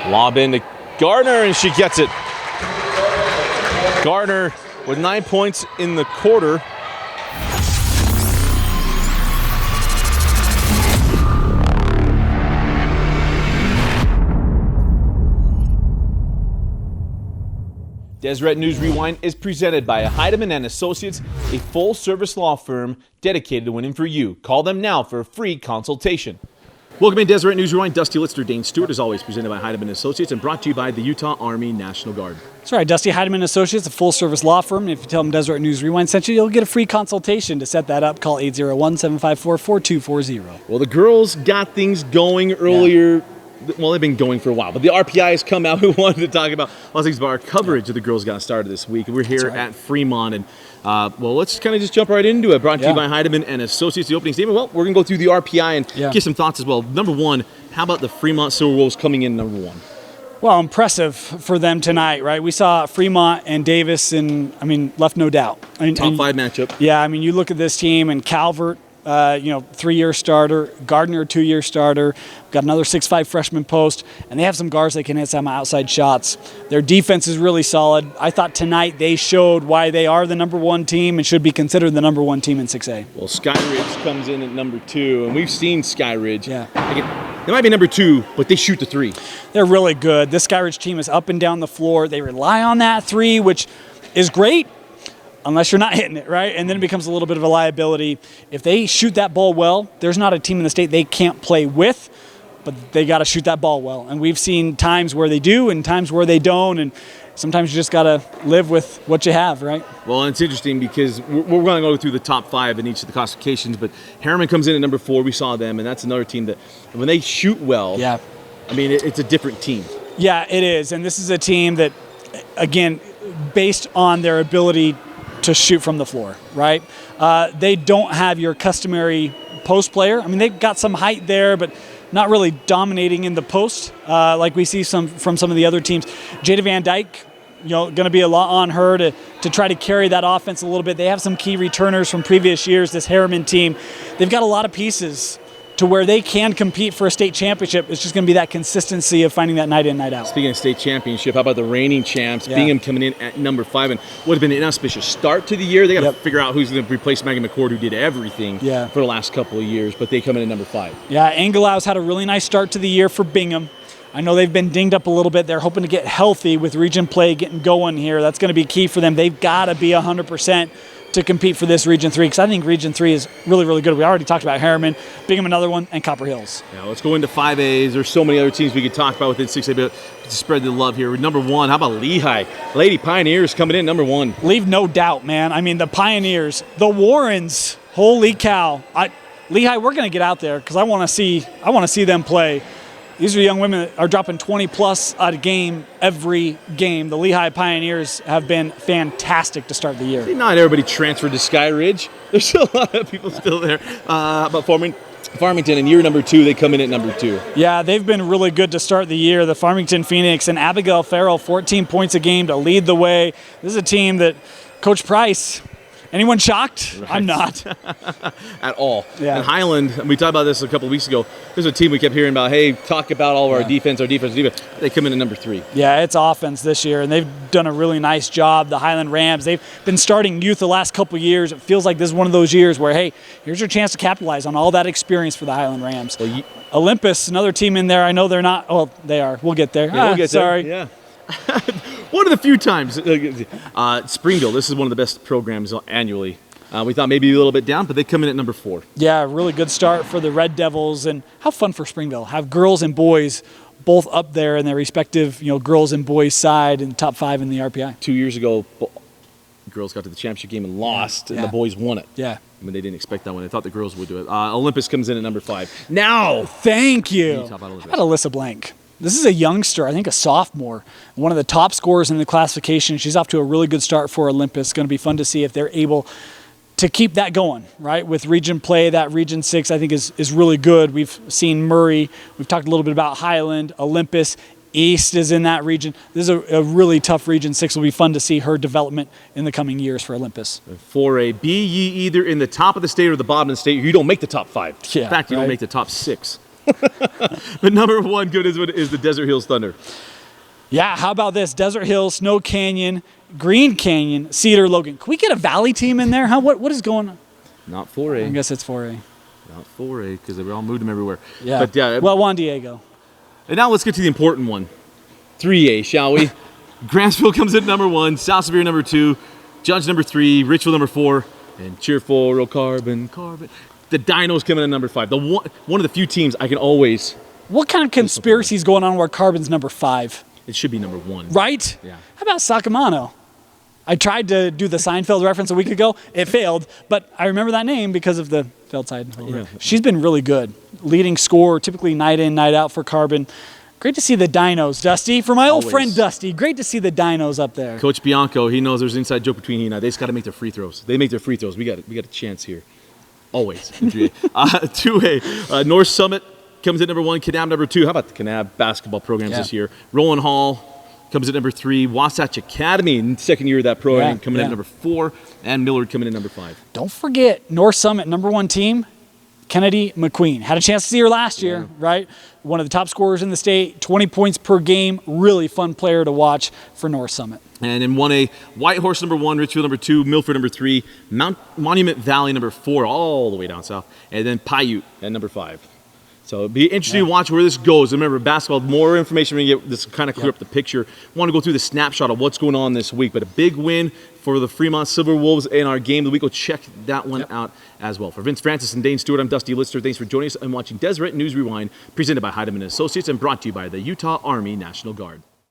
Lob into Gardner, and she gets it. Gardner with 9 points in the quarter. Deseret News Rewind is presented by Heidemann & Associates, a full-service law firm dedicated to winning for you. Call them now for a free consultation. Welcome in Deseret News Rewind. Dusty, Litster, Dane, Stewart, as always, presented by Heidemann & Associates and brought to you by the Utah Army National Guard. That's right, Dusty. Heidemann & Associates, a full-service law firm. And if you tell them Deseret News Rewind sent you, you'll get a free consultation. To set that up, call 801-754-4240. Well, the girls got things going earlier. Yeah. Well, they've been going for a while, but the RPI has come out. We wanted to talk about all things about our coverage of the girls got started this week. We're here at Fremont, and well, let's kind of just jump right into it. Brought to you by Heidemann & Associates, the opening statement. Well, we're going to go through the RPI and get some thoughts as well. Number one, how about the Fremont Silver Wolves coming in number one? Well, impressive for them tonight, right? We saw Fremont and Davis, and left no doubt. Top five matchup. Yeah, you look at this team, and Calvert, 3-year starter, Gardner, 2-year starter, got another 6'5" freshman post, and they have some guards that can hit some outside shots. Their defense is really solid. I thought tonight they showed why they are the number one team and should be considered the number one team in 6A. Well, Skyridge comes in at number 2, and we've seen Skyridge. Yeah. They might be number 2, but they shoot the 3. They're really good. This Skyridge team is up and down the floor. They rely on that 3, which is great, unless you're not hitting it, right? And then it becomes a little bit of a liability. If they shoot that ball well, there's not a team in the state they can't play with, but they got to shoot that ball well. And we've seen times where they do and times where they don't, and sometimes you just got to live with what you have, right? Well, and it's interesting because we're going to go through the top 5 in each of the classifications, but Harriman comes in at number 4. We saw them, and that's another team that when they shoot well, it's a different team. Yeah, it is. And this is a team that, again, based on their ability to shoot from the floor, right? They don't have your customary post player. They've got some height there, but not really dominating in the post like we see from some of the other teams. Jada Van Dyke, going to be a lot on her to try to carry that offense a little bit. They have some key returners from previous years, this Harriman team. They've got a lot of pieces to where they can compete for a state championship. It's just going to be that consistency of finding that night in, night out. Speaking of state championship, how about the reigning champs, Bingham coming in at number 5, and would have been an inauspicious start to the year. They got to figure out who's going to replace Megan McCord, who did everything for the last couple of years, but they come in at number 5. Yeah, Angelau's had a really nice start to the year for Bingham. I know they've been dinged up a little bit. They're hoping to get healthy with region play getting going here. That's going to be key for them. They've got to be 100% to compete for this Region 3, because I think Region 3 is really, really good. We already talked about Harriman, Bingham another one, and Copper Hills. Yeah, let's go into 5As. There's so many other teams we could talk about within 6A, but to spread the love here. Number 1, how about Lehigh? Lady Pioneers coming in number 1. Leave no doubt, man. The Pioneers, the Warrens, holy cow. Lehigh, we're going to get out there because I want to see them play. These are young women that are dropping 20-plus a game every game. The Lehigh Pioneers have been fantastic to start the year. Not everybody transferred to Skyridge. There's still a lot of people still there. About Farmington in year number 2, they come in at number 2. Yeah, they've been really good to start the year. The Farmington Phoenix and Abigail Farrell, 14 points a game to lead the way. This is a team that Coach Price... Anyone shocked? Right. I'm not. At all. Yeah. And Highland, we talked about this a couple of weeks ago. There's a team we kept hearing about, hey, talk about all of our defense. They come in at number 3. Yeah, it's offense this year, and they've done a really nice job. The Highland Rams, they've been starting youth the last couple of years. It feels like this is one of those years where, hey, here's your chance to capitalize on all that experience for the Highland Rams. Well, Olympus, another team in there. I know they're not. Oh, they are. We'll get there. Yeah, we'll get sorry. There. Yeah. One of the few times, Springville, this is one of the best programs annually. We thought maybe a little bit down, but they come in at number 4. Yeah, really good start for the Red Devils, and how fun for Springville. Have girls and boys both up there in their respective, girls and boys side in top 5 in the RPI. 2 years ago, girls got to the championship game and lost, and the boys won it. Yeah. They didn't expect that one. They thought the girls would do it. Olympus comes in at number 5. Now, thank you. How about Alyssa Blank? This is a youngster, I think a sophomore, one of the top scorers in the classification. She's off to a really good start for Olympus. It's going to be fun to see if they're able to keep that going, right? With region play, that Region 6 I think is really good. We've seen Murray. We've talked a little bit about Highland, Olympus. East is in that region. This is a really tough Region 6. It'll be fun to see her development in the coming years for Olympus. 4A, be ye either in the top of the state or the bottom of the state, you don't make the top 5. Yeah, in fact, you don't make the top 6. But number 1 good is the Desert Hills Thunder. Yeah, how about this? Desert Hills, Snow Canyon, Green Canyon, Cedar, Logan. Can we get a Valley team in there? What is going on? Not 4A. I guess it's 4A. Not 4A because they all moved them everywhere. Yeah. But yeah. Well, Juan Diego. And now let's get to the important one. 3A, shall we? Grantsville comes in number 1, South Superior number 2, Judge number 3, Richville number 4, and Cheerful, Real Carbon. The Dinos coming in number 5. One of the few teams I can always. What kind of conspiracy is going on where Carbon's number 5? It should be number 1. Right? Yeah. How about Sacamano? I tried to do the Seinfeld reference a week ago. It failed, but I remember that name because of the Feldside. Yeah. She's been really good. Leading scorer, typically night in, night out for Carbon. Great to see the Dinos, Dusty. For my old friend Dusty, great to see the Dinos up there. Coach Bianco, he knows there's an inside joke between he and I. They just got to make their free throws. They make their free throws. We got a chance here. Always. 2A, North Summit comes in number 1, Kanab number 2. How about the Kanab basketball programs this year? Roland Hall comes in number 3. Wasatch Academy, in the second year of that program, coming in at number 4. And Millard coming in number 5. Don't forget, North Summit, number 1 team, Kennedy McQueen. Had a chance to see her last year, right? One of the top scorers in the state, 20 points per game. Really fun player to watch for North Summit. And in 1A, Whitehorse number 1, Richfield number 2, Milford number 3, Monument Valley number 4, all the way down south, and then Paiute at number 5. So it'll be interesting to watch where this goes. Remember, basketball, more information we get, this kind of clear up the picture. Want to go through the snapshot of what's going on this week, but a big win for the Fremont Silver Wolves in our game of the week. Go check that one out as well. For Vince Francis and Dane Stewart, I'm Dusty Litster. Thanks for joining us and watching Deseret News Rewind, presented by Heidemann Associates and brought to you by the Utah Army National Guard.